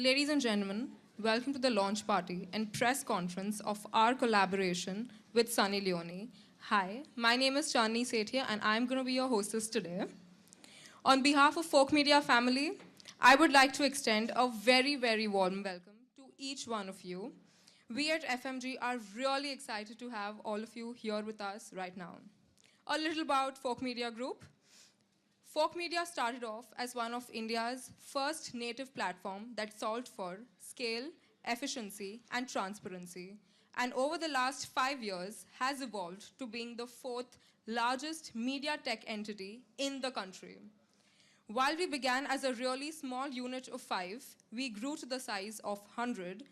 Ladies and gentlemen, welcome to the launch party and press conference of our collaboration with Sunny Leone. Hi, my name is Chandni Sethia and I'm going to be your hostess today. On behalf of Folk Media family, I would like to extend a very, very warm welcome to each one of you. We at FMG are really excited to have all of you here with us right now. A little about Folk Media Group. Folk Media started off as one of India's first native platform that solved for scale, efficiency, and transparency. And over the last 5 years has evolved to being the fourth largest media tech entity in the country. While we began as a really small unit of 5, we grew to the size of 100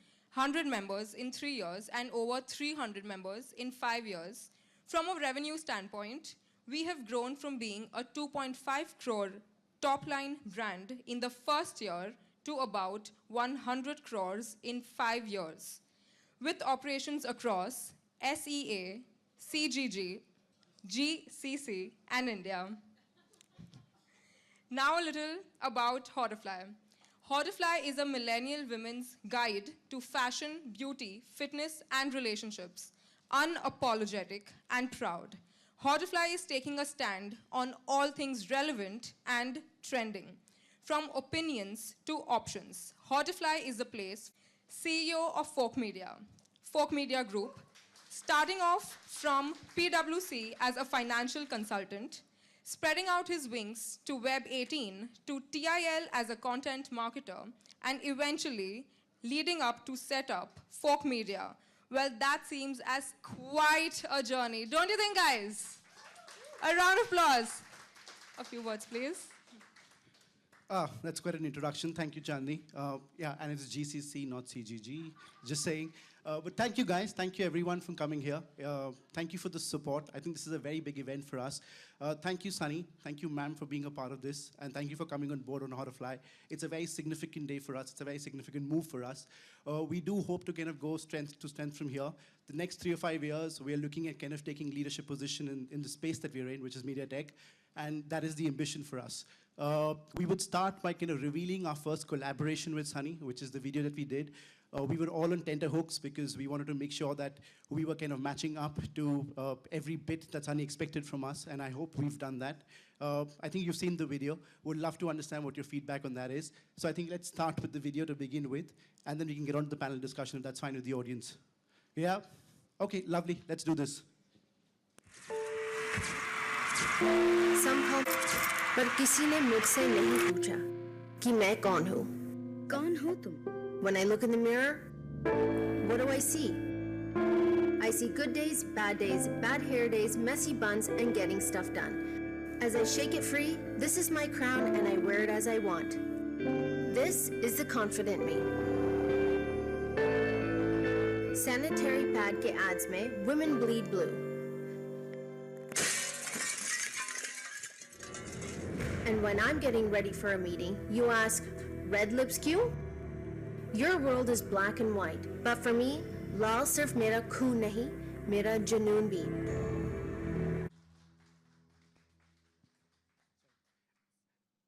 members in 3 years and over 300 members in 5 years. From a revenue standpoint, we have grown from being a 2.5 crore top-line brand in the first year to about 100 crores in 5 years, with operations across SEA, CGG, GCC, and India. Now a little about Hauterfly. Hauterfly is a millennial women's guide to fashion, beauty, fitness, and relationships, unapologetic and proud. Hauterfly is taking a stand on all things relevant and trending, from opinions to options. Hauterfly is the place. CEO of Folk Media Group, starting off from PwC as a financial consultant, spreading out his wings to Web 18, to TIL as a content marketer, and eventually leading up to set up Folk Media. Well, that seems as quite a journey. Don't you think, guys? A round of applause. A few words, please. That's quite an introduction. Thank you, Chandni. Yeah, and it's GCC, not CGG. Just saying. But thank you, guys. Thank you, everyone, for coming here. Thank you for the support. I think this is a very big event for us. Thank you, Sunny. Thank you, ma'am, for being a part of this. And thank you for coming on board on Hauterfly. It's a very significant day for us. It's a very significant move for us. We do hope to kind of go strength to strength from here. The next 3 or 5 years, we are looking at kind of taking leadership position in the space that we're in, which is media tech. And that is the ambition for us. We would start by kind of revealing our first collaboration with Sunny, which is the video that we did. We were all on tenterhooks because we wanted to make sure that we were kind of matching up to every bit that Sunny expected from us, and I hope we've done that. I think you've seen the video. Would love to understand what your feedback on that is. So I think let's start with the video to begin with, and then we can get on to the panel discussion if that's fine with the audience. Yeah? Okay, lovely. Let's do this. पर किसी ने मुझसे नहीं पूछा कि मैं कौन हूँ। कौन हो तुम? When I look in the mirror, what do I see? I see good days, bad hair days, messy buns, and getting stuff done. As I shake it free, this is my crown and I wear it as I want. This is the confident me. Sanitary pad के ads में women bleed blue. And when I'm getting ready for a meeting, you ask, red lips क्यों? Your world is black and white, but for me, लाल सिर्फ मेरा खून नहीं, मेरा जुनून भी.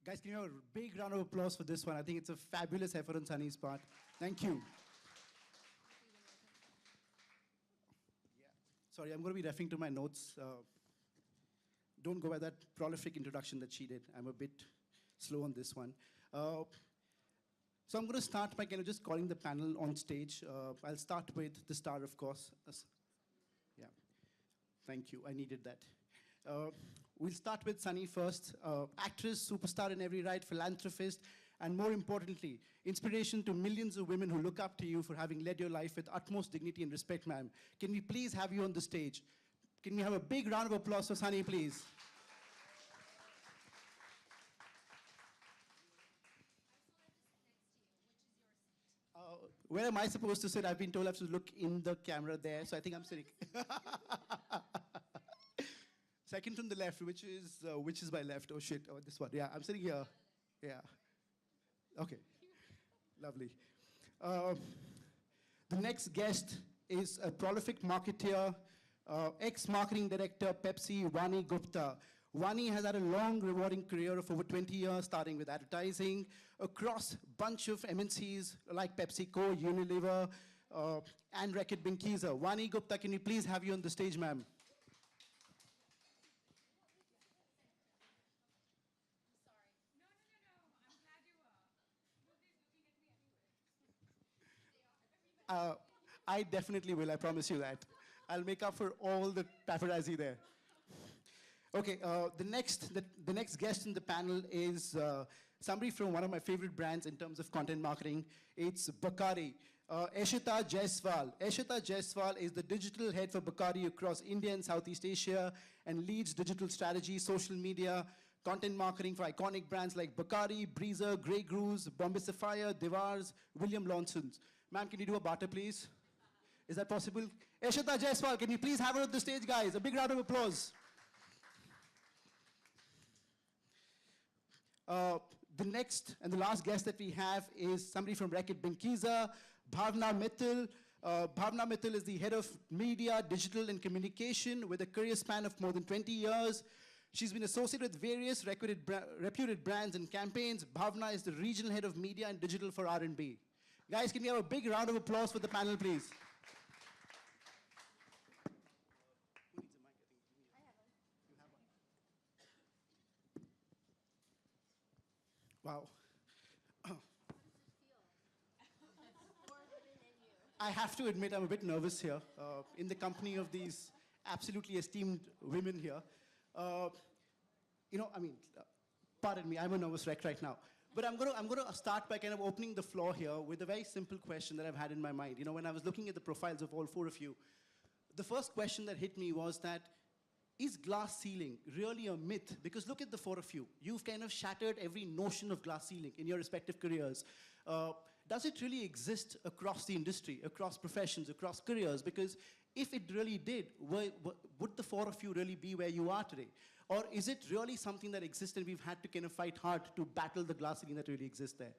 Guys, can you have a big round of applause for this one? I think it's a fabulous effort on Sunny's part. Thank you. Yeah. Sorry, I'm going to be referring to my notes. Don't go by that prolific introduction that she did. I'm a bit slow on this one. So I'm going to start by kind of just calling the panel on stage. I'll start with the star, of course. Yeah, thank you. I needed that. We'll start with Sunny first. Actress, superstar in every right, philanthropist, and more importantly, inspiration to millions of women who look up to you for having led your life with utmost dignity and respect, ma'am. Can we please have you on the stage? Can we have a big round of applause for Sunny, please? Where am I supposed to sit? I've been told I have to look in the camera there, so I think I'm sitting. Second from the left, which is my left? Oh shit! Oh, this one. Yeah, I'm sitting here. Yeah. Okay. Lovely. The next guest is a prolific marketeer, ex-marketing director, Pepsi, Vani Gupta. Vani has had a long, rewarding career of over 20 years, starting with advertising across a bunch of MNCs like PepsiCo, Unilever, and Reckitt Benckiser. Vani Gupta, can we please have you on the stage, ma'am? I definitely will, I promise you that. I'll make up for all the paparazzi there. Okay, the next guest in the panel is somebody from one of my favorite brands in terms of content marketing. It's Bacardi. Eshita Jaiswal. Eshita Jaiswal is the digital head for Bacardi across India and Southeast Asia and leads digital strategy, social media, content marketing for iconic brands like Bacardi, Breezer, Grey Goose, Bombay Sapphire, Devars, William Lawson's. Ma'am, can you do a barter, please? Is that possible? Eshita Jaiswal, can you please have her on the stage, guys? A big round of applause. The next and the last guest that we have is somebody from Reckitt Benckiser, Bhavna Mittal. Bhavna Mittal is the head of media, digital, and communication with a career span of more than 20 years. She's been associated with various reputed brands and campaigns. Bhavna is the regional head of media and digital for R&B. Guys, can we have a big round of applause for the panel, please? Who needs a mic? I think I have one. You have one. Wow. I have to admit I'm a bit nervous here in the company of these absolutely esteemed women here. Pardon me, I'm a nervous wreck right now. But I'm going to start by kind of opening the floor here with a very simple question that I've had in my mind. You know, when I was looking at the profiles of all four of you, the first question that hit me was that, is glass ceiling really a myth? Because look at the four of you. You've kind of shattered every notion of glass ceiling in your respective careers. Does it really exist across the industry, across professions, across careers? Because if it really did, would the four of you really be where you are today? Or is it really something that exists and we've had to kind of fight hard to battle the glass ceiling that really exists there?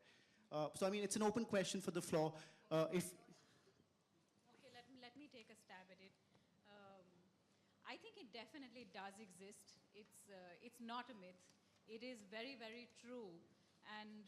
So, I mean, it's an open question for the floor. Okay, let me take a stab at it. I think it definitely does exist. It's not a myth. It is very, very true. And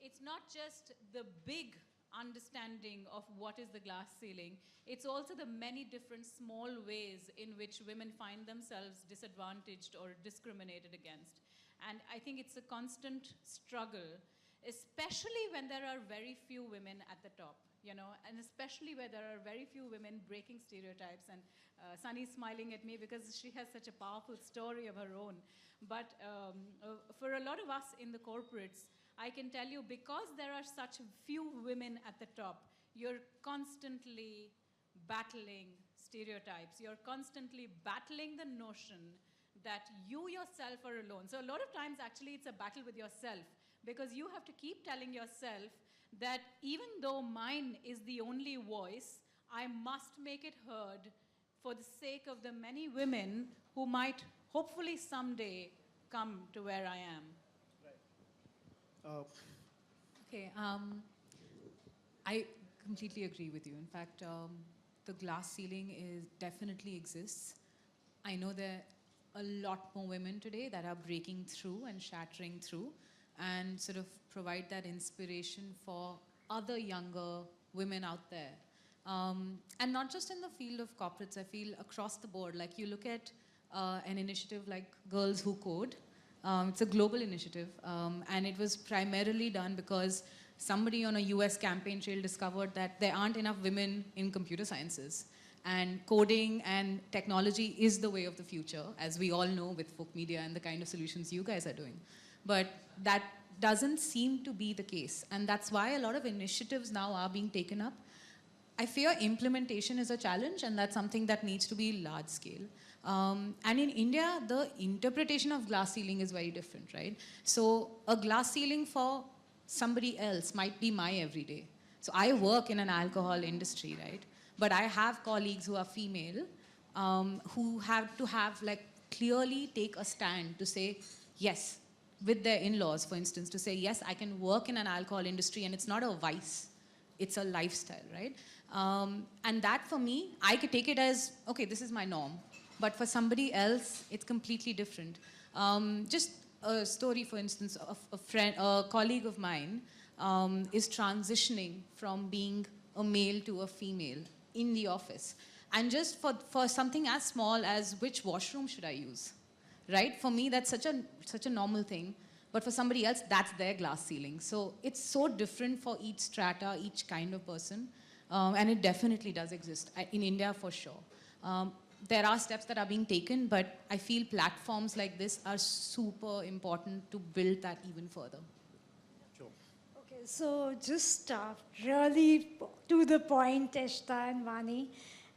it's not just the big understanding of what is the glass ceiling. It's also the many different small ways in which women find themselves disadvantaged or discriminated against. And I think it's a constant struggle, especially when there are very few women at the top, you know, and especially where there are very few women breaking stereotypes. And Sunny's smiling at me because she has such a powerful story of her own. But for a lot of us in the corporates, I can tell you, because there are such few women at the top, you're constantly battling stereotypes. You're constantly battling the notion that you yourself are alone. So a lot of times, actually, it's a battle with yourself, because you have to keep telling yourself that even though mine is the only voice, I must make it heard for the sake of the many women who might hopefully someday come to where I am. Okay, I completely agree with you. In fact, the glass ceiling definitely exists. I know there are a lot more women today that are breaking through and shattering through and sort of provide that inspiration for other younger women out there. And not just in the field of corporates, I feel across the board. Like you look at an initiative like Girls Who Code. It's a global initiative, and it was primarily done because somebody on a US campaign trail discovered that there aren't enough women in computer sciences. And coding and technology is the way of the future, as we all know with folk media and the kind of solutions you guys are doing. But that doesn't seem to be the case. And that's why a lot of initiatives now are being taken up. I fear implementation is a challenge, and that's something that needs to be large scale. And in India, the interpretation of glass ceiling is very different, right? So a glass ceiling for somebody else might be my everyday. So I work in an alcohol industry, right? But I have colleagues who are female who have to clearly take a stand to say, yes, with their in-laws, for instance, to say, yes, I can work in an alcohol industry and it's not a vice. It's a lifestyle, right? And that for me, I could take it as, okay, this is my norm. But for somebody else, it's completely different. Just a story, for instance, of a colleague of mine is transitioning from being a male to a female in the office. And just for something as small as which washroom should I use, right? For me, that's such a normal thing. But for somebody else, that's their glass ceiling. So it's so different for each strata, each kind of person. And it definitely does exist, in India for sure. There are steps that are being taken, but I feel platforms like this are super important to build that even further. Sure. Okay, so just really to the point, Eshta and Vani,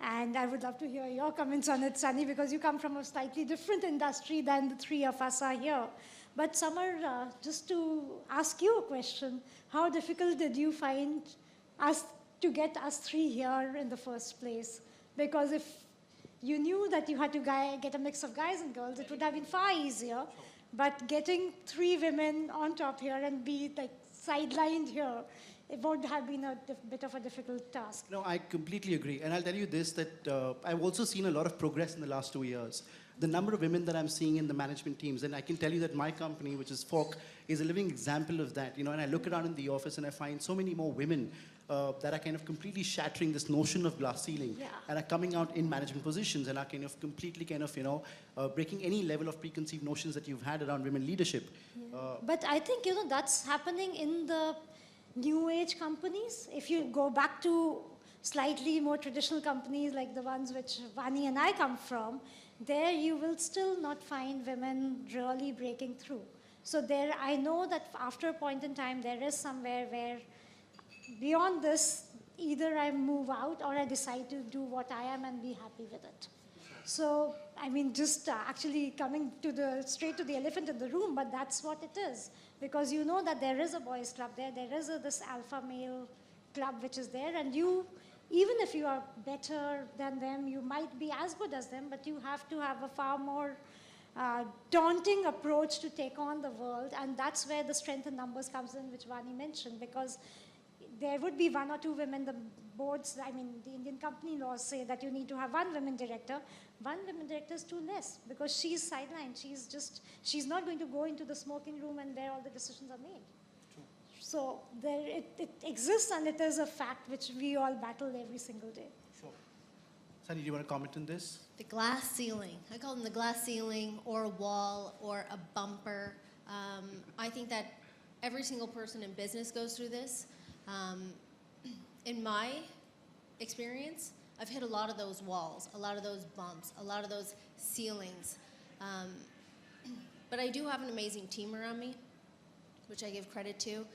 and I would love to hear your comments on it, Sunny, because you come from a slightly different industry than the three of us are here. But Samar, just to ask you a question, how difficult did you find us to get us three here in the first place? Because if you knew that you had to get a mix of guys and girls, it would have been far easier. But getting three women on top here and be like sidelined here, it would have been a bit of a difficult task. No, I completely agree. And I'll tell you this, that I've also seen a lot of progress in the last 2 years. The number of women that I'm seeing in the management teams, and I can tell you that my company, which is Fork, is a living example of that. And I look around in the office and I find so many more women that are kind of completely shattering this notion of glass ceiling and are coming out in management positions and are kind of completely breaking any level of preconceived notions that you've had around women leadership. But I think, that's happening in the new age companies. If you go back to slightly more traditional companies like the ones which Vani and I come from, there you will still not find women really breaking through. So there, I know that after a point in time, there is somewhere where beyond this, either I move out or I decide to do what I am and be happy with it. So, I mean, just actually coming to straight to the elephant in the room, but that's what it is. Because you know that there is a boys club there is this alpha male club which is there, and you, even if you are better than them, you might be as good as them, but you have to have a far more daunting approach to take on the world, and that's where the strength in numbers comes in, which Vani mentioned, because there would be one or two women, the boards, I mean, the Indian company laws say that you need to have one women director. One women director is too less because she's sidelined. She's not going to go into the smoking room and where all the decisions are made. True. So it exists, and it is a fact which we all battle every single day. Sure. Sunny, do you want to comment on this? The glass ceiling. I call them the glass ceiling or a wall or a bumper. I think that every single person in business goes through this. In my experience, I've hit a lot of those walls, a lot of those bumps, a lot of those ceilings. But I do have an amazing team around me, which I give credit to.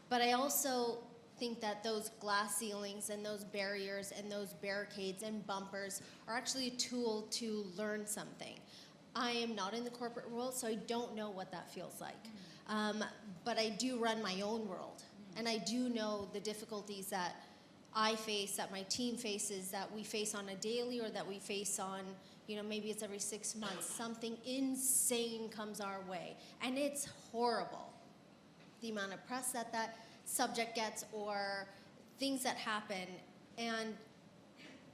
But I also think that those glass ceilings and those barriers and those barricades and bumpers are actually a tool to learn something. I am not in the corporate world, so I don't know what that feels like. But I do run my own world. And I do know the difficulties that I face, that my team faces, that we face on a daily, or that we face on, maybe it's every 6 months. Something insane comes our way. And it's horrible. The amount of press that subject gets, or things that happen. And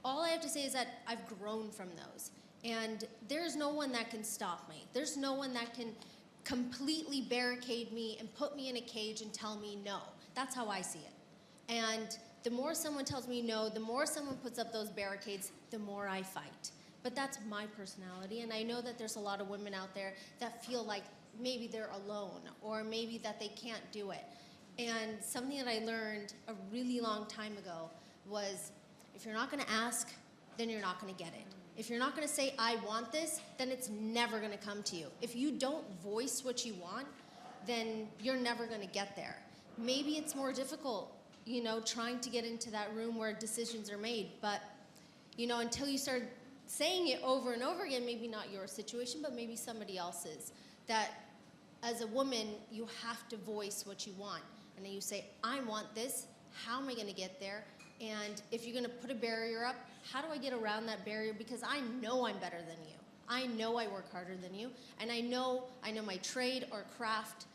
all I have to say is that I've grown from those. And there's no one that can stop me. There's no one that can completely barricade me and put me in a cage and tell me no. That's how I see it. And the more someone tells me no, the more someone puts up those barricades, the more I fight. But that's my personality, and I know that there's a lot of women out there that feel like maybe they're alone, or maybe that they can't do it. And something that I learned a really long time ago was, if you're not gonna ask, then you're not gonna get it. If you're not gonna say, I want this, then it's never gonna come to you. If you don't voice what you want, then you're never gonna get there. Maybe it's more difficult, trying to get into that room where decisions are made, but, until you start saying it over and over again, maybe not your situation, but maybe somebody else's, that as a woman, you have to voice what you want. And then you say, I want this, how am I gonna get there? And if you're gonna put a barrier up, how do I get around that barrier? Because I know I'm better than you. I know I work harder than you, and I know my trade or craft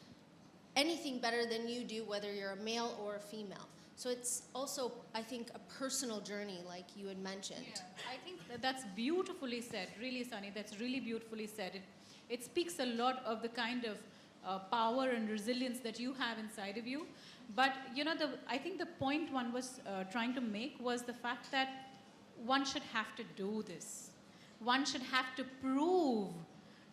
anything better than you do, whether you're a male or a female. So it's also, I think, a personal journey, like you had mentioned. Yeah, I think that's beautifully said. Really, Sunny, that's really beautifully said. It speaks a lot of the kind of power and resilience that you have inside of you. But you know, I think the point one was trying to make was the fact that one should have to do this. One should have to prove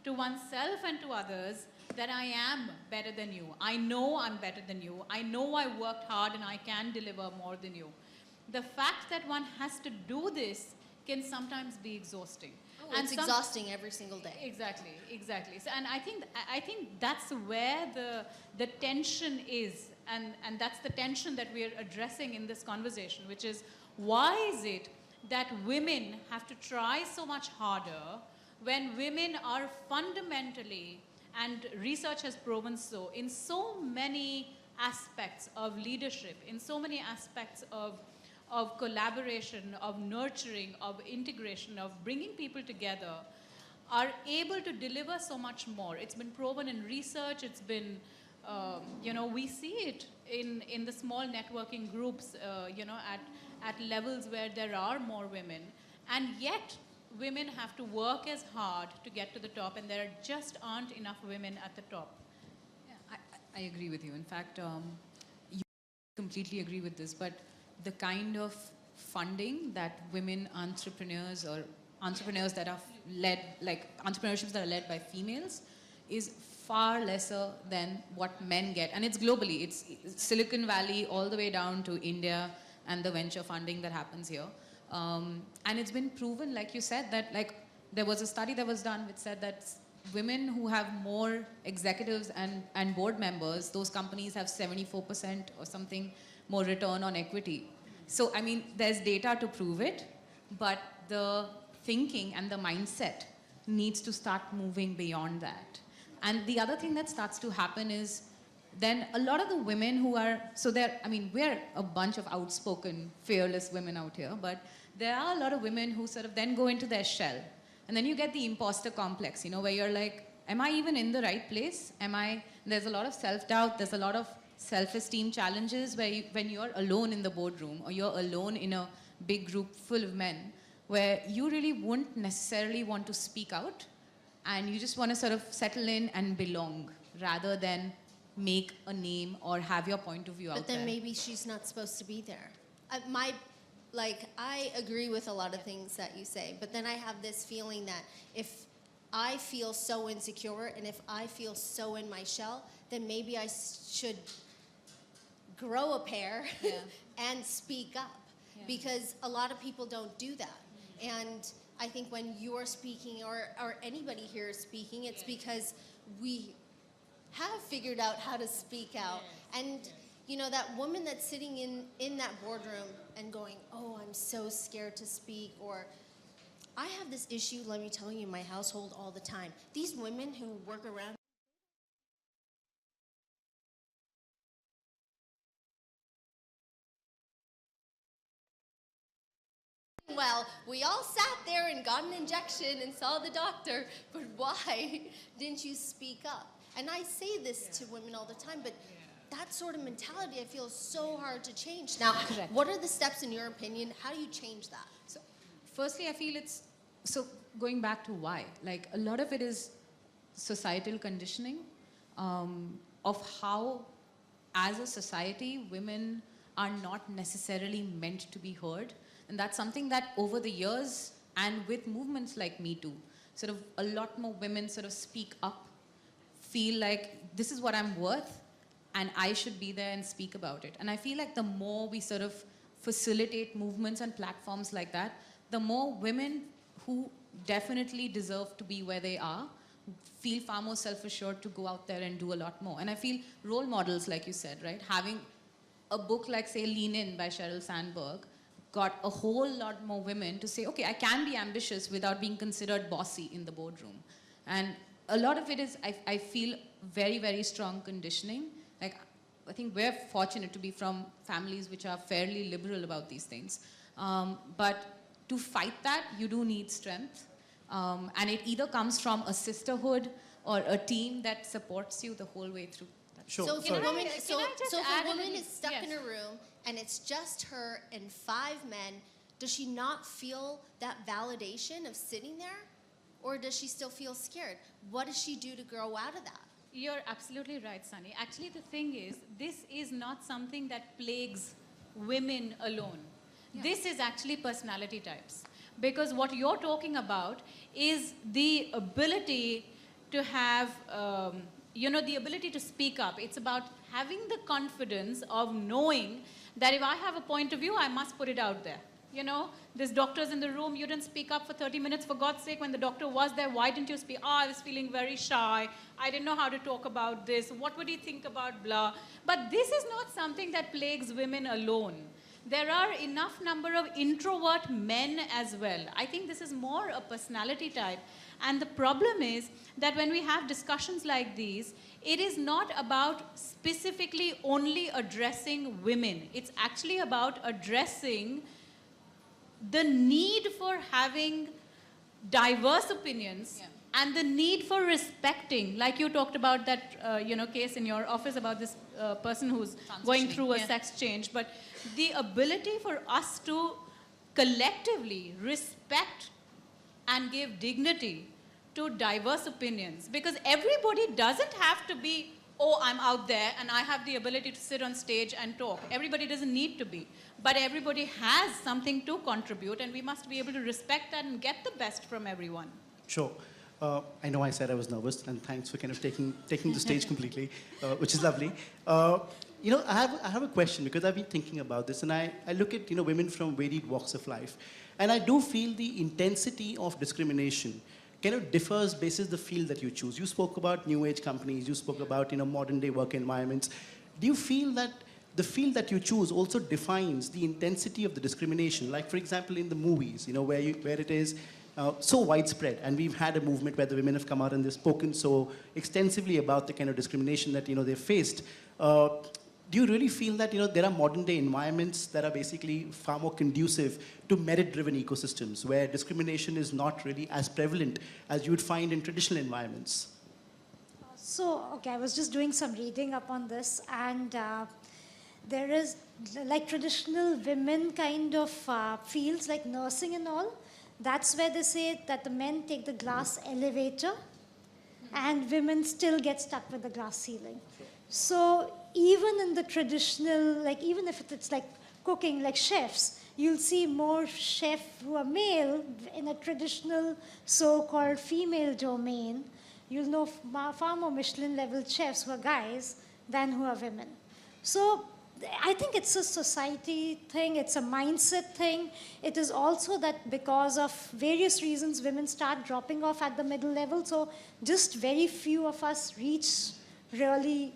to oneself and to others that I am better than you. I know I'm better than you. I know I worked hard and I can deliver more than you. The fact that one has to do this can sometimes be exhausting. Oh, and it's exhausting every single day. Exactly, exactly. So, and I think that's where the tension is, and that's the tension that we're addressing in this conversation, which is why is it that women have to try so much harder when women are fundamentally, and research has proven so, in so many aspects of leadership, in so many aspects of collaboration, of nurturing, of integration, of bringing people together, are able to deliver so much more. It's been proven in research, it's been, you know, we see it in the small networking groups, you know, at levels where there are more women. And yet, women have to work as hard to get to the top, and there just aren't enough women at the top. Yeah, I agree with you. In fact, you completely agree with this, but the kind of funding that women entrepreneurs or entrepreneurs that are led, like entrepreneurships that are led by females, is far lesser than what men get. And it's globally. It's Silicon Valley all the way down to India and the venture funding that happens here. And it's been proven, like you said, that like there was a study that was done which said that women who have more executives and board members, those companies have 74% or something more return on equity. So, I mean, there's data to prove it, but the thinking and the mindset needs to start moving beyond that. And the other thing that starts to happen is then a lot of the women who are, so there, I mean, we're a bunch of outspoken, fearless women out here, but there are a lot of women who sort of then go into their shell. And then you get the imposter complex, you know, where you're like, am I even in the right place? There's a lot of self-doubt, there's a lot of self-esteem challenges where when you're alone in the boardroom or you're alone in a big group full of men, where you really wouldn't necessarily want to speak out and you just want to sort of settle in and belong rather than make a name or have your point of view out there. But then maybe she's not supposed to be there. I agree with a lot of things that you say, but then I have this feeling that if I feel so insecure and if I feel so in my shell, then maybe I should grow a pair and speak up, because a lot of people don't do that. And I think when you're speaking or anybody here is speaking, it's because we have figured out how to speak out. And you know, that woman that's sitting in that boardroom and going, oh, I'm so scared to speak, or I have this issue, let me tell you, in my household all the time. These women who work around well, we all sat there and got an injection and saw the doctor, but why didn't you speak up? And I say this to women all the time, but that sort of mentality I feel is so hard to change. Now, Correct. What are the steps in your opinion? How do you change that? So, firstly, I feel it's, so going back to why, like a lot of it is societal conditioning of how, as a society, women are not necessarily meant to be heard. And that's something that over the years and with movements like Me Too, sort of a lot more women sort of speak up, feel like this is what I'm worth and I should be there and speak about it. And I feel like the more we sort of facilitate movements and platforms like that, the more women who definitely deserve to be where they are feel far more self-assured to go out there and do a lot more. And I feel role models, like you said, right? Having a book like, say, Lean In by Sheryl Sandberg got a whole lot more women to say, okay, I can be ambitious without being considered bossy in the boardroom. And a lot of it is, I feel, very, very strong conditioning. Like, I think we're fortunate to be from families which are fairly liberal about these things. But to fight that, you do need strength. And it either comes from a sisterhood or a team that supports you the whole way through. Sure. So if Sorry. a woman, Can I so just if add a a woman little- is stuck yes. in a room and it's just her and 5 men, does she not feel that validation of sitting there? Or does she still feel scared? What does she do to grow out of that? You're absolutely right, Sunny. Actually, the thing is, this is not something that plagues women alone. This is actually personality types. Because what you're talking about is the ability to have, the ability to speak up. It's about having the confidence of knowing that if I have a point of view, I must put it out there. There's doctors in the room, you didn't speak up for 30 minutes, for God's sake, when the doctor was there, why didn't you speak? I was feeling very shy, I didn't know how to talk about this, what would he think about blah? But this is not something that plagues women alone. There are enough number of introvert men as well. I think this is more a personality type. And the problem is that when we have discussions like these, it is not about specifically only addressing women. It's actually about addressing the need for having diverse opinions and the need for respecting, like you talked about that case in your office about this person who's going through a sex change, but the ability for us to collectively respect and give dignity to diverse opinions, because everybody doesn't have to be, oh, I'm out there and I have the ability to sit on stage and talk. Everybody doesn't need to be. But everybody has something to contribute, and we must be able to respect that and get the best from everyone. Sure. I know I said I was nervous, and thanks for kind of taking the stage completely, which is lovely. I have a question, because I've been thinking about this, and I look at women from varied walks of life, and I do feel the intensity of discrimination kind of differs basis the field that you choose. You spoke about new age companies, you spoke about modern day work environments. Do you feel that the field that you choose also defines the intensity of the discrimination? Like, for example, in the movies, where it is so widespread, and we've had a movement where the women have come out and they've spoken so extensively about the kind of discrimination that they've faced. Do you really feel that there are modern day environments that are basically far more conducive to merit-driven ecosystems, where discrimination is not really as prevalent as you would find in traditional environments? So, okay, I was just doing some reading up on this, and there is, like, traditional women kind of fields, like nursing and all. That's where they say that the men take the glass elevator, and women still get stuck with the glass ceiling. So even in the traditional, like, even if it's like cooking, like chefs, you'll see more chefs who are male in a traditional so-called female domain. You'll know far more Michelin-level chefs who are guys than who are women. So I think it's a society thing, it's a mindset thing. It is also that because of various reasons, women start dropping off at the middle level. So just very few of us reach really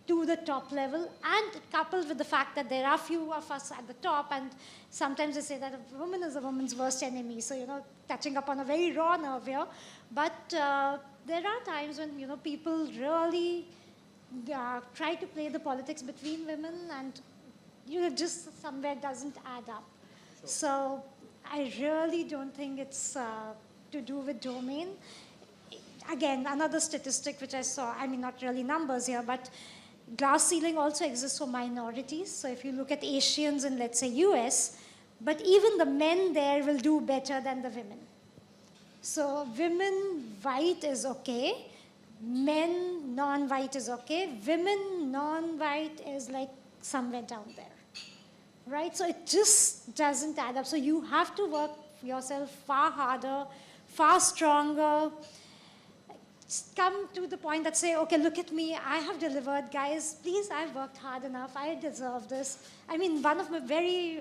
to the top level, and coupled with the fact that there are few of us at the top, and sometimes they say that a woman is a woman's worst enemy. So, touching upon a very raw nerve here. But there are times when, people really try to play the politics between women, and just somewhere doesn't add up. Sure. So I really don't think it's to do with domain. Again, another statistic which I saw, I mean, not really numbers here, but glass ceiling also exists for minorities. So if you look at Asians in, let's say, US, but even the men there will do better than the women. So women white is okay, men non-white is okay, women non-white is like somewhere down there, right? So it just doesn't add up. So you have to work yourself far harder, far stronger, come to the point that say, okay, look at me, I have delivered, guys, please, I've worked hard enough, I deserve this. I mean, one of my very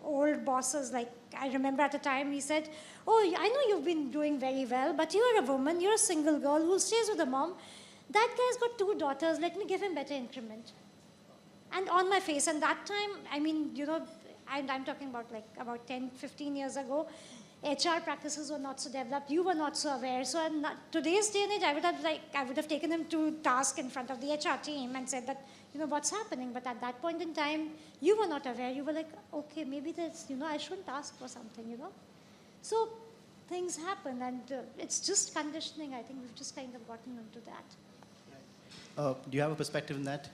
old bosses, like, I remember at a time, he said, oh, I know you've been doing very well, but you're a woman, you're a single girl who stays with a mom. That guy's got 2 daughters, let me give him better increment. And on my face, and that time, I mean, I'm talking about like about 10, 15 years ago, HR practices were not so developed, you were not so aware. So in today's day and age, I would have taken him to task in front of the HR team and said that, what's happening? But at that point in time, you were not aware. You were like, okay, maybe that's, I shouldn't ask for something, So things happen, and it's just conditioning. I think we've just kind of gotten into that. Do you have a perspective in that?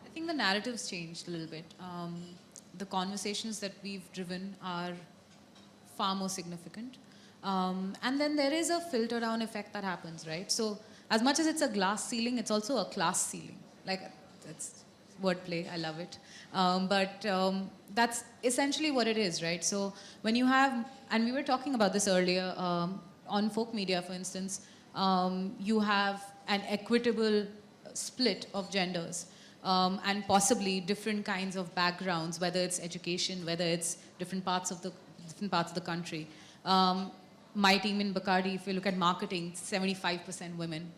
I think the narrative's changed a little bit. The conversations that we've driven are far more significant. And then there is a filter down effect that happens, right? So as much as it's a glass ceiling, it's also a class ceiling. Like, that's wordplay, I love it. But that's essentially what it is, right? So when you have, and we were talking about this earlier, on folk media, for instance, you have an equitable split of genders. And possibly different kinds of backgrounds, whether it's education, whether it's different parts of the country. My team in Bacardi, if you look at marketing, 75% women.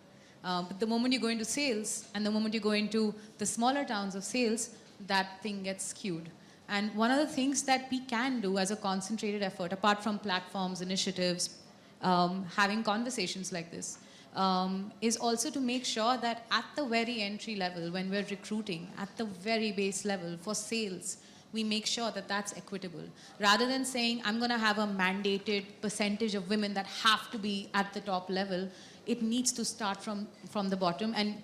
But the moment you go into sales, and the moment you go into the smaller towns of sales, that thing gets skewed. And one of the things that we can do as a concentrated effort, apart from platforms, initiatives, having conversations like this, is also to make sure that at the very entry level, when we're recruiting, at the very base level for sales, we make sure that that's equitable. Rather than saying, I'm going to have a mandated percentage of women that have to be at the top level, it needs to start from the bottom. And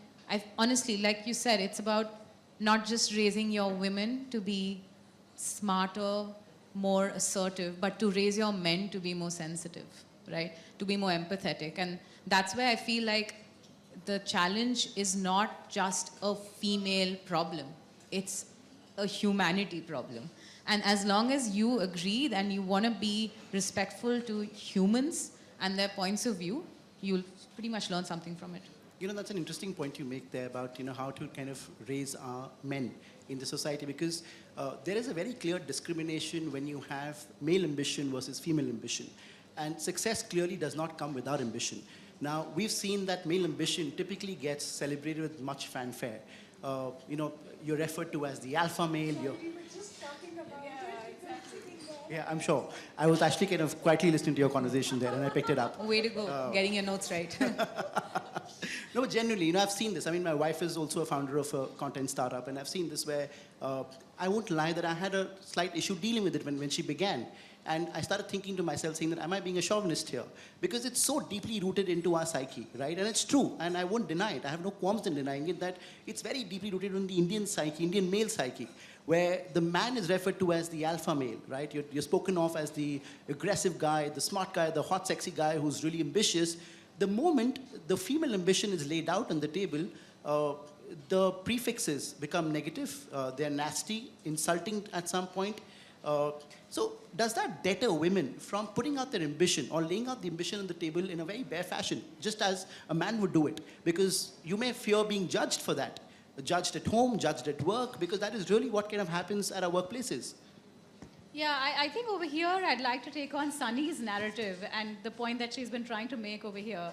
honestly, like you said, it's about not just raising your women to be smarter, more assertive, but to raise your men to be more sensitive, right? To be more empathetic. And that's where I feel like the challenge is not just a female problem. It's a humanity problem. And as long as you agree and you want to be respectful to humans and their points of view, you'll pretty much learn something from it. You know, that's an interesting point you make there about, how to kind of raise our men in the society, because there is a very clear discrimination when you have male ambition versus female ambition. And success clearly does not come without ambition. Now, we've seen that male ambition typically gets celebrated with much fanfare. You're referred to as the alpha male. We were just talking about Yeah, I'm sure. I was actually kind of quietly listening to your conversation there, and I picked it up. Way to go, getting your notes right. No, but genuinely, I've seen this. I mean, my wife is also a founder of a content startup, and I've seen this where I won't lie that I had a slight issue dealing with it when she began. And I started thinking to myself, saying that, am I being a chauvinist here? Because it's so deeply rooted into our psyche, right? And it's true, and I won't deny it. I have no qualms in denying it, that it's very deeply rooted in the Indian psyche, Indian male psyche, where the man is referred to as the alpha male, right? You're spoken of as the aggressive guy, the smart guy, the hot, sexy guy who's really ambitious. The moment the female ambition is laid out on the table, the prefixes become negative. They're nasty, insulting at some point. So does that deter women from putting out their ambition or laying out the ambition on the table in a very bare fashion, just as a man would do it? Because you may fear being judged for that, judged at home, judged at work, because that is really what kind of happens at our workplaces. Yeah, I think over here I'd like to take on Sunny's narrative and the point that she's been trying to make over here.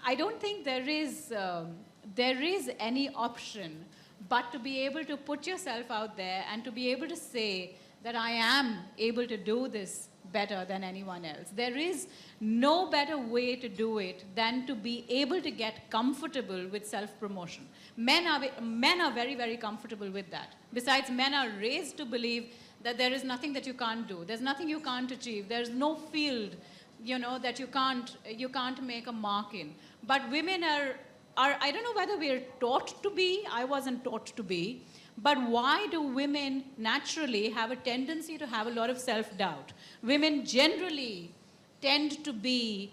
I don't think there is any option but to be able to put yourself out there and to be able to say that I am able to do this better than anyone else. There is no better way to do it than to be able to get comfortable with self-promotion. Men are very, very comfortable with that. Besides, men are raised to believe that there is nothing that you can't do. There's nothing you can't achieve. There's no field, that you can't make a mark in. But women are I don't know whether we're taught to be. I wasn't taught to be. But why do women naturally have a tendency to have a lot of self-doubt? Women generally tend to be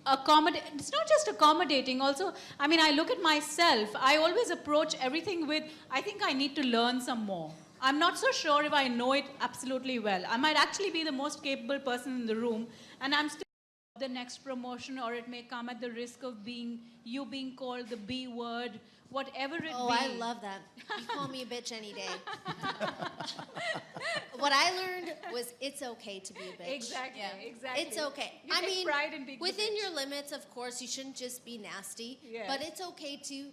accommodating. It's not just accommodating. Also, I mean, I look at myself. I always approach everything with, I think I need to learn some more. I'm not so sure if I know it absolutely well. I might actually be the most capable person in the room, and I'm still the next promotion, or it may come at the risk of being called the B word, whatever it be. Oh, I love that. You call me a bitch any day. What I learned was it's okay to be a bitch. Exactly, Yeah. exactly. It's okay. You take pride in being the within bitch. your limits, of course, you shouldn't just be nasty, Yeah. but it's okay to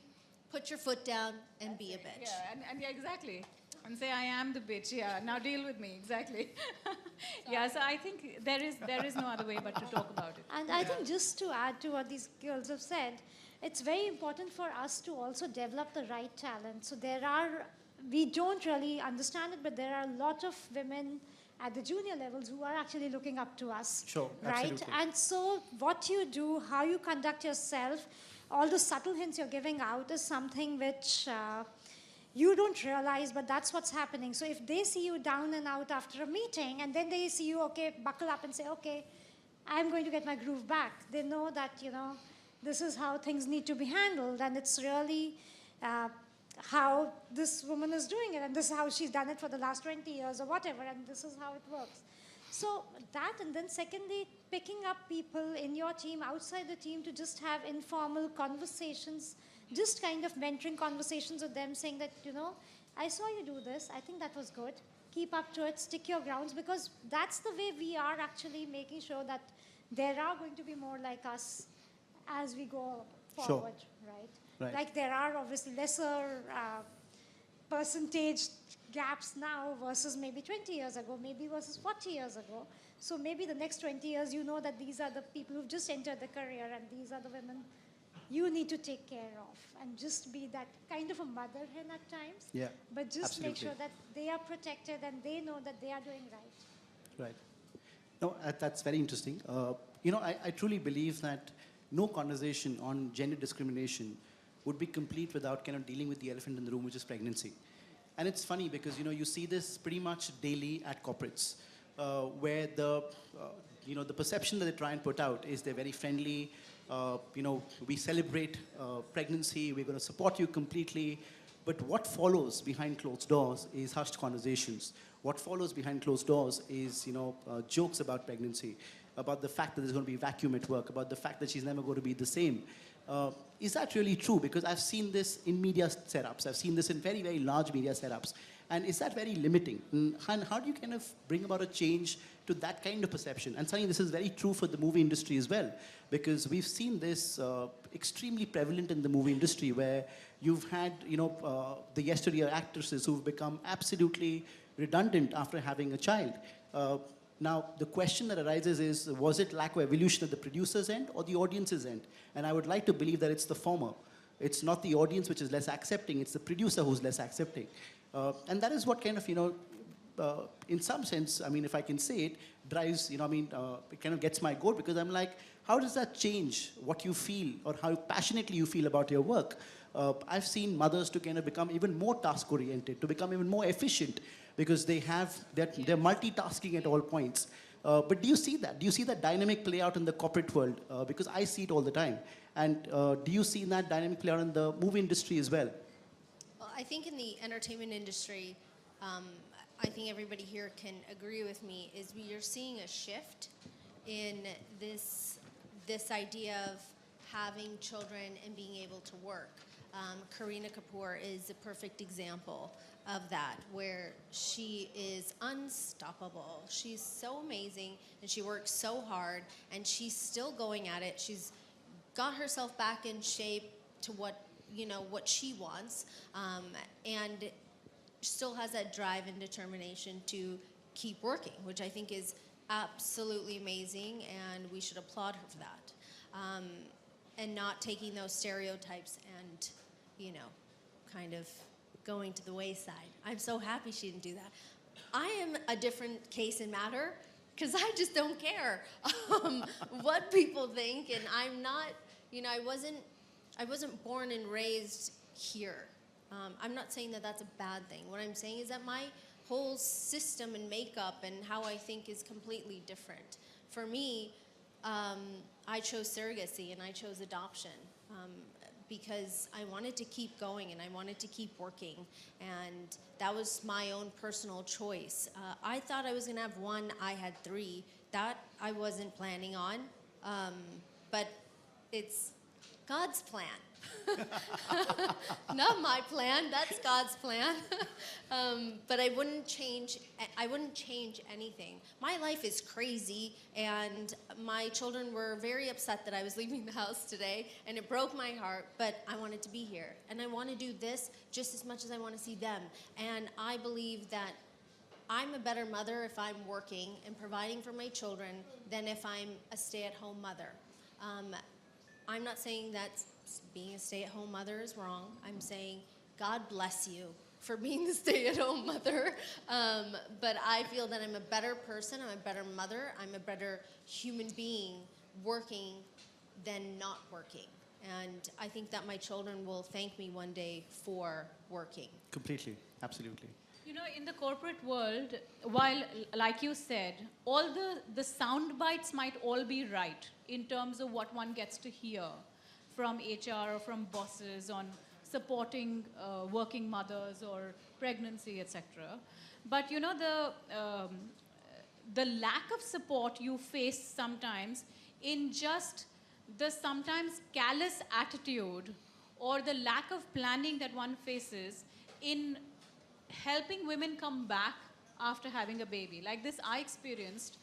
put your foot down and be a bitch. Yeah, and yeah, exactly. And say, I am the bitch, yeah, now deal with me, exactly. Yeah, so I think there is no other way but to talk about it. And I think just to add to what these girls have said, it's very important for us to also develop the right talent. So we don't really understand it, but there are a lot of women at the junior levels who are actually looking up to us. Sure, right? absolutely. And so what you do, how you conduct yourself, all the subtle hints you're giving out is something which you don't realize, but that's what's happening. So if they see you down and out after a meeting, and then they see you, okay, buckle up and say, okay, I'm going to get my groove back. They know that, this is how things need to be handled, and it's really how this woman is doing it, and this is how she's done it for the last 20 years or whatever, and this is how it works. So that, and then secondly, picking up people in your team, outside the team, to just have informal conversations, just kind of mentoring conversations with them, saying that, I saw you do this, I think that was good, keep up to it, stick your grounds, because that's the way we are actually making sure that there are going to be more like us as we go forward, right? Like there are obviously lesser percentage gaps now versus maybe 20 years ago, maybe versus 40 years ago. So maybe the next 20 years, that these are the people who've just entered the career, and these are the women you need to take care of, and just be that kind of a mother hen at times. Yeah, but just absolutely. make sure that they are protected and they know that they are doing right. Right. No, that's very interesting. I truly believe that no conversation on gender discrimination would be complete without kind of dealing with the elephant in the room, which is pregnancy. And it's funny because, you see this pretty much daily at corporates, where the perception that they try and put out is they're very friendly. We celebrate pregnancy, we're going to support you completely. But what follows behind closed doors is hushed conversations. What follows behind closed doors is, jokes about pregnancy, about the fact that there's going to be vacuum at work, about the fact that she's never going to be the same. Is that really true? Because I've seen this in media setups. I've seen this in very, very large media setups. And is that very limiting? And how do you kind of bring about a change to that kind of perception? And certainly this is very true for the movie industry as well, because we've seen this extremely prevalent in the movie industry, where you've had, the yesteryear actresses who've become absolutely redundant after having a child. Now, the question that arises is, was it lack of evolution at the producer's end or the audience's end? And I would like to believe that it's the former. It's not the audience which is less accepting, it's the producer who's less accepting. And that is what kind of, in some sense, I mean, if I can say it, drives, it kind of gets my goal, because I'm like, how does that change what you feel or how passionately you feel about your work? I've seen mothers to kind of become even more task-oriented, to become even more efficient, because they're multitasking at all points. But do you see that? Do you see that dynamic play out in the corporate world? Because I see it all the time. And do you see that dynamic play out in the movie industry as well? Well, I think in the entertainment industry, I think everybody here can agree with me, is we are seeing a shift in this idea of having children and being able to work. Kareena Kapoor is a perfect example of that, where she is unstoppable. She's so amazing, and she works so hard, and she's still going at it. She's got herself back in shape to what she wants, and still has that drive and determination to keep working, which I think is absolutely amazing, and we should applaud her for that. And not taking those stereotypes and, kind of going to the wayside. I'm so happy she didn't do that. I am a different case and matter, because I just don't care what people think, and I'm not, I wasn't born and raised here. I'm not saying that that's a bad thing. What I'm saying is that my whole system and makeup and how I think is completely different. For me, I chose surrogacy and I chose adoption because I wanted to keep going and I wanted to keep working, and that was my own personal choice. I thought I was going to have one, I had three. That I wasn't planning on, but it's God's plan. Not my plan, that's God's plan. But I wouldn't change anything. My life is crazy, and my children were very upset that I was leaving the house today, and it broke my heart, but I wanted to be here. And I want to do this just as much as I want to see them. And I believe that I'm a better mother if I'm working and providing for my children than if I'm a stay-at-home mother. I'm not saying that being a stay-at-home mother is wrong. I'm saying God bless you for being the stay-at-home mother. But I feel that I'm a better person, I'm a better mother, I'm a better human being working than not working. And I think that my children will thank me one day for working. Completely, absolutely. You know, in the corporate world, while, like you said, all the sound bites might all be right in terms of what one gets to hear from HR or from bosses on supporting working mothers or pregnancy, etc. But you know, the lack of support you face sometimes in just the sometimes callous attitude or the lack of planning that one faces in helping women come back after having a baby. Like this I experienced.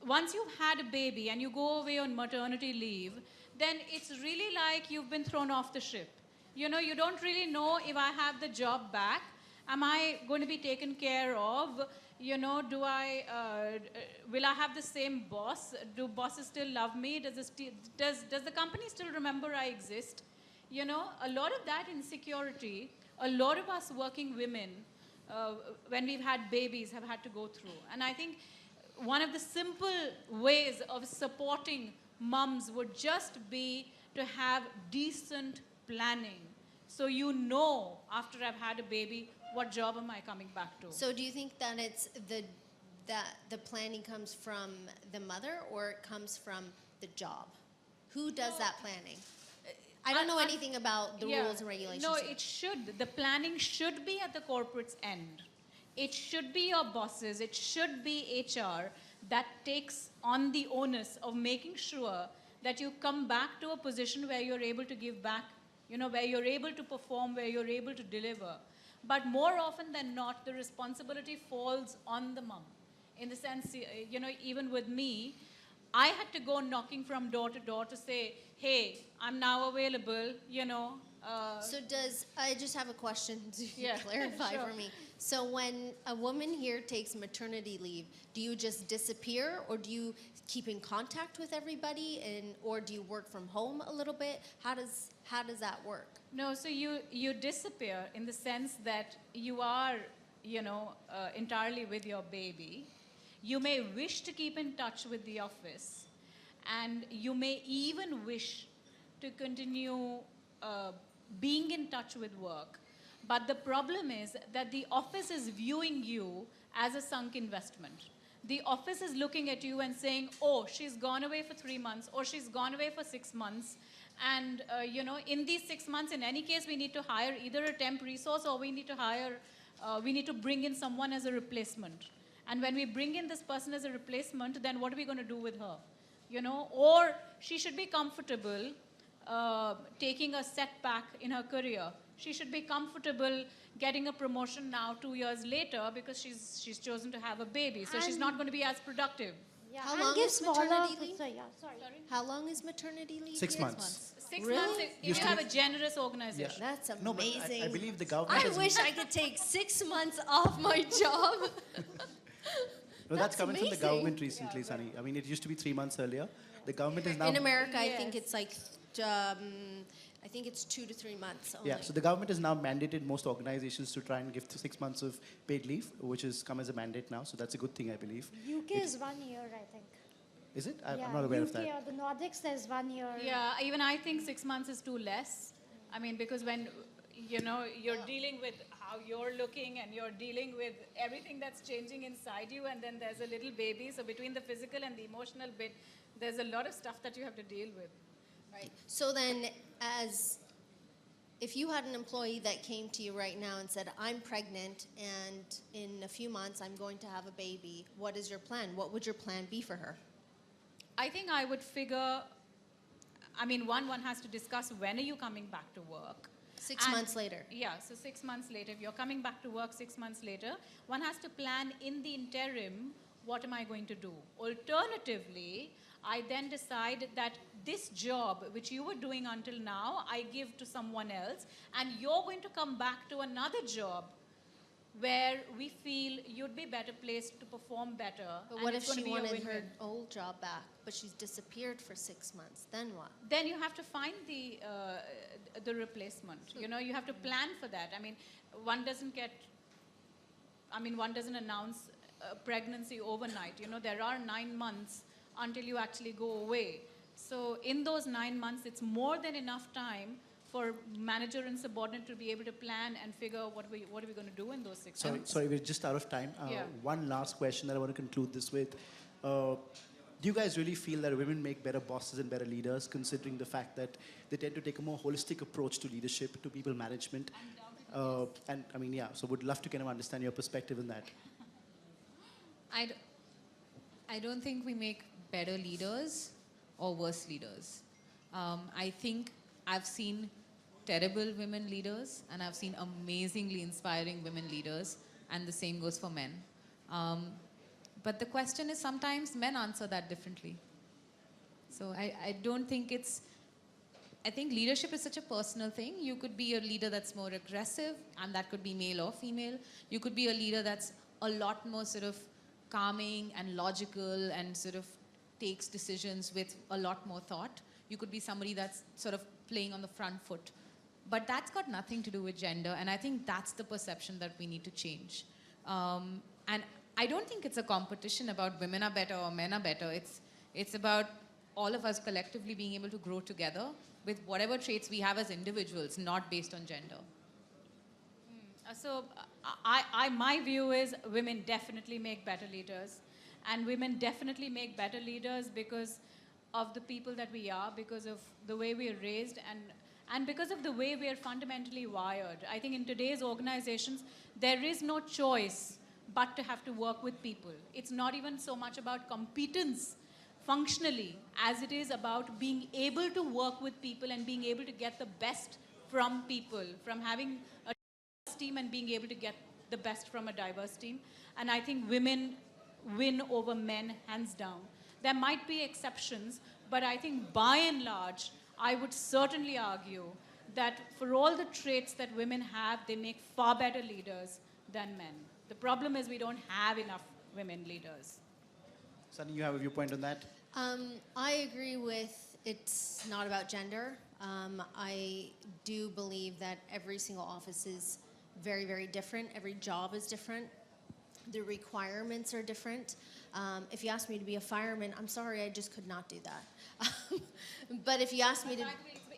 Once you've had a baby and you go away on maternity leave, then it's really like you've been thrown off the ship. You know, you don't really know if I have the job back. Am I going to be taken care of? You know, will I have the same boss? Do bosses still love me? Does the company still remember I exist? You know, a lot of that insecurity, a lot of us working women, when we've had babies, have had to go through. And I think one of the simple ways of supporting mums would just be to have decent planning. So you know, after I've had a baby, what job am I coming back to? So do you think that it's that the planning comes from the mother or it comes from the job? Who does that planning? I don't know anything about the rules and regulations. No, here. it should. The planning should be at the corporate's end. It should be your bosses. It should be HR that takes on the onus of making sure that you come back to a position where you're able to give back, you know, where you're able to perform, where you're able to deliver. But more often than not, the responsibility falls on the mom. In the sense, you know, even with me, I had to go knocking from door to door to say, hey, I'm now available, you know. So I just have a question to Yeah, clarify sure. for me. So when a woman here takes maternity leave, do you just disappear or do you keep in contact with everybody or do you work from home a little bit? How does that work? No, so you disappear in the sense that you are, you know, entirely with your baby. You may wish to keep in touch with the office, and you may even wish to continue being in touch with work. But the problem is that the office is viewing you as a sunk investment. The office is looking at you and saying, oh, she's gone away for 3 months, or she's gone away for 6 months. And, you know, in these 6 months, in any case, we need to hire either a temp resource or we need to bring in someone as a replacement. And when we bring in this person as a replacement, then what are we going to do with her? You know, or she should be comfortable taking a setback in her career. She should be comfortable getting a promotion now 2 years later because she's chosen to have a baby. So she's not going to be as productive. Yeah, How and long give is smaller- maternity leave? Sorry, yeah, sorry. How long is maternity leave? 6 here? months. 6 Really? months if you have a generous organization. That's amazing. No, but I believe the government I has... wish I could take 6 months off my job. No, that's coming from the amazing. government recently, Sunny. I mean, it used to be 3 months earlier. The government is now... In America, I Yes. think it's like, I think it's 2 to 3 months only. Yeah, so the government has now mandated most organizations to try and give 6 months of paid leave, which has come as a mandate now. So that's a good thing, I believe. UK is 1 year, I think. Is it? Yeah, I'm not aware of UK that. or the Nordics, there's 1 year. Yeah, even I think 6 months is too less. I mean, because when, you know, you're dealing with how you're looking and you're dealing with everything that's changing inside you, and then there's a little baby. So between the physical and the emotional bit, there's a lot of stuff that you have to deal with. Right. So then, if you had an employee that came to you right now and said, I'm pregnant and in a few months I'm going to have a baby, what is your plan? What would your plan be for her? I think I would figure, I mean, one has to discuss when are you coming back to work. 6 And- months later. Yeah, so 6 months later, if you're coming back to work 6 months later, one has to plan in the interim, what am I going to do? Alternatively, I then decide that this job, which you were doing until now, I give to someone else, and you're going to come back to another job where we feel you'd be better placed to perform better. But and what it's if gonna she be a wanted her win-win. old job back, but she's disappeared for 6 months? Then what? Then you have to find the replacement. You know, you have to plan for that. I mean, one doesn't announce a pregnancy overnight. You know, there are 9 months until you actually go away. So in those 9 months, it's more than enough time for manager and subordinate to be able to plan and figure out what are we going to do in those 6 months. Sorry, we're just out of time. Yeah. One last question that I want to conclude this with. Do you guys really feel that women make better bosses and better leaders, considering the fact that they tend to take a more holistic approach to leadership, to people management? And I mean, yeah, so would love to kind of understand your perspective in that. I don't think we make better leaders or worse leaders. I think I've seen terrible women leaders and I've seen amazingly inspiring women leaders, and the same goes for men. But the question is, sometimes men answer that differently. So I don't think it's, I think leadership is such a personal thing. You could be a leader that's more aggressive, and that could be male or female. You could be a leader that's a lot more sort of calming and logical and sort of takes decisions with a lot more thought. You could be somebody that's sort of playing on the front foot. But that's got nothing to do with gender, and I think that's the perception that we need to change. And I don't think it's a competition about women are better or men are better. It's about all of us collectively being able to grow together with whatever traits we have as individuals, not based on gender. So my view is women definitely make better leaders, and women definitely make better leaders because of the people that we are, because of the way we are raised, and because of the way we are fundamentally wired. I think in today's organizations, there is no choice but to have to work with people. It's not even so much about competence functionally as it is about being able to work with people and being able to get the best from people, from having a diverse team and being able to get the best from a diverse team. And I think women win over men hands down. There might be exceptions, but I think by and large, I would certainly argue that for all the traits that women have, they make far better leaders than men. The problem is we don't have enough women leaders. Sunny, you have a viewpoint on that? I agree with it's not about gender. I do believe that every single office is very, very different. Every job is different. The requirements are different. If you asked me to be a fireman, I'm sorry, I just could not do that. But if you asked me to...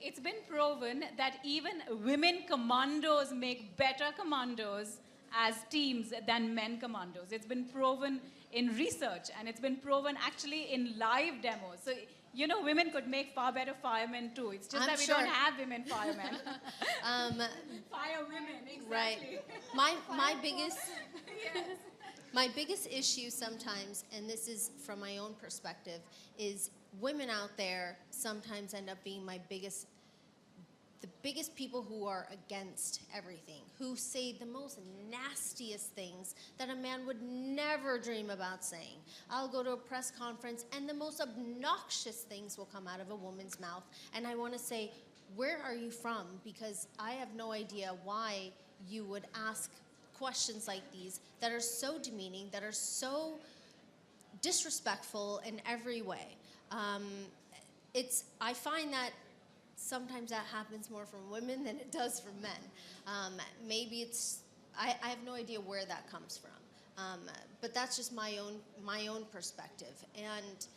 It's been proven that even women commandos make better commandos as teams than men commandos. It's been proven in research, and it's been proven actually in live demos. So, you know, women could make far better firemen too. It's just that we don't have women firemen. Fire women, exactly. Right. My biggest... Yes. My biggest issue sometimes, and this is from my own perspective, is women out there sometimes end up being the biggest people who are against everything, who say the most nastiest things that a man would never dream about saying. I'll go to a press conference and the most obnoxious things will come out of a woman's mouth. And I want to say, where are you from? Because I have no idea why you would ask questions like these that are so demeaning, that are so disrespectful in every way. I find that sometimes that happens more from women than it does from men. Maybe I have no idea where that comes from. But that's just my own perspective. And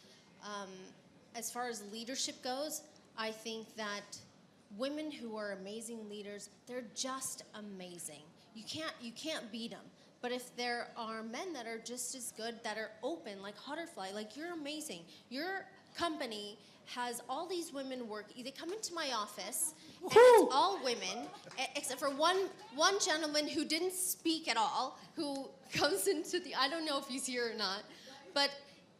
as far as leadership goes, I think that women who are amazing leaders, they're just amazing. You can't beat them. But if there are men that are just as good, that are open, like Hauterfly, like you're amazing. Your company has all these women work. They come into my office, and it's all women, except for one gentleman who didn't speak at all, who comes into I don't know if he's here or not, but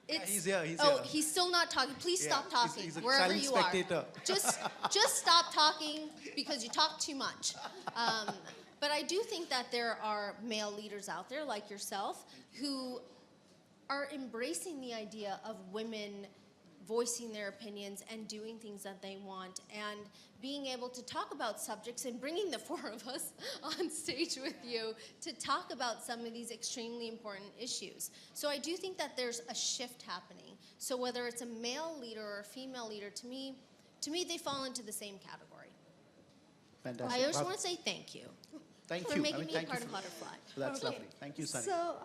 it's... He's here. He's still not talking. Please stop talking, he's a wherever silent you spectator. are. Just stop talking, because you talk too much. But I do think that there are male leaders out there, like yourself, who are embracing the idea of women voicing their opinions and doing things that they want, and being able to talk about subjects, and bringing the four of us on stage with you to talk about some of these extremely important issues. So I do think that there's a shift happening. So whether it's a male leader or a female leader, to me they fall into the same category. Fantastic. I just want to say thank you. Thank for you. making me a Thank part you of Hauterfly. That's lovely. Thank you, Sunny. So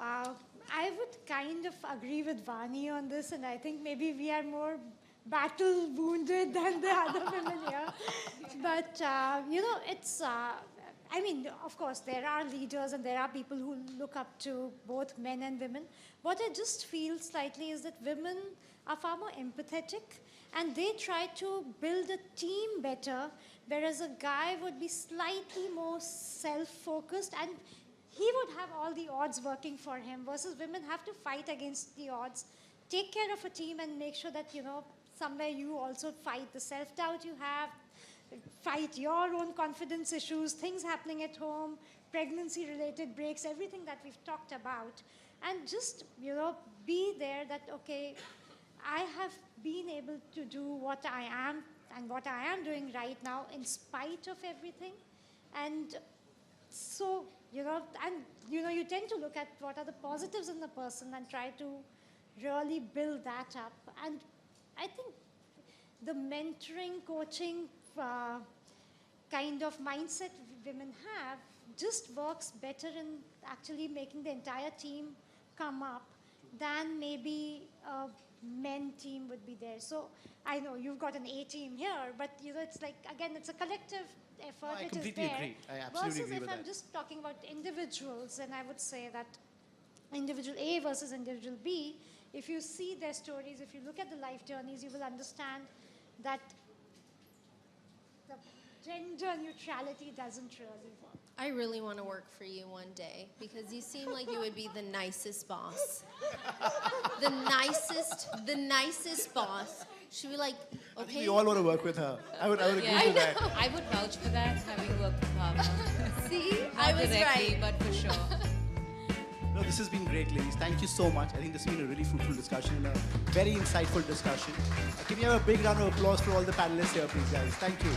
I would kind of agree with Vani on this, and I think maybe we are more battle wounded than the other women here. But, it's, I mean, of course, there are leaders and there are people who look up to both men and women. What I just feel slightly is that women are far more empathetic and they try to build a team better, whereas a guy would be slightly more self-focused and he would have all the odds working for him, versus women have to fight against the odds, take care of a team and make sure that, somewhere you also fight the self-doubt you have, fight your own confidence issues, things happening at home, pregnancy-related breaks, everything that we've talked about. And just, be there that, okay, I have been able to do what I am and what I am doing right now in spite of everything. And so, you tend to look at what are the positives in the person and try to really build that up. And I think the mentoring, coaching kind of mindset women have just works better in actually making the entire team come up than maybe a men team would be there. So I know you've got an A team here, but it's like, again, it's a collective effort. No, I it completely is there. agree. I absolutely versus agree if with I'm that. just talking about individuals, and I would say that individual A versus individual B, if you see their stories, if you look at the life journeys, you will understand that the gender neutrality doesn't really work. I really want to work for you one day because you seem like you would be the nicest boss. The nicest boss. She'd be like, I think okay. we all want to work with her. I would agree to that. I would vouch for that, having worked with Bhavna. See, Not I was directly, right. but for sure. No, this has been great, ladies. Thank you so much. I think this has been a really fruitful discussion and a very insightful discussion. Can we have a big round of applause for all the panelists here, please, guys? Thank you.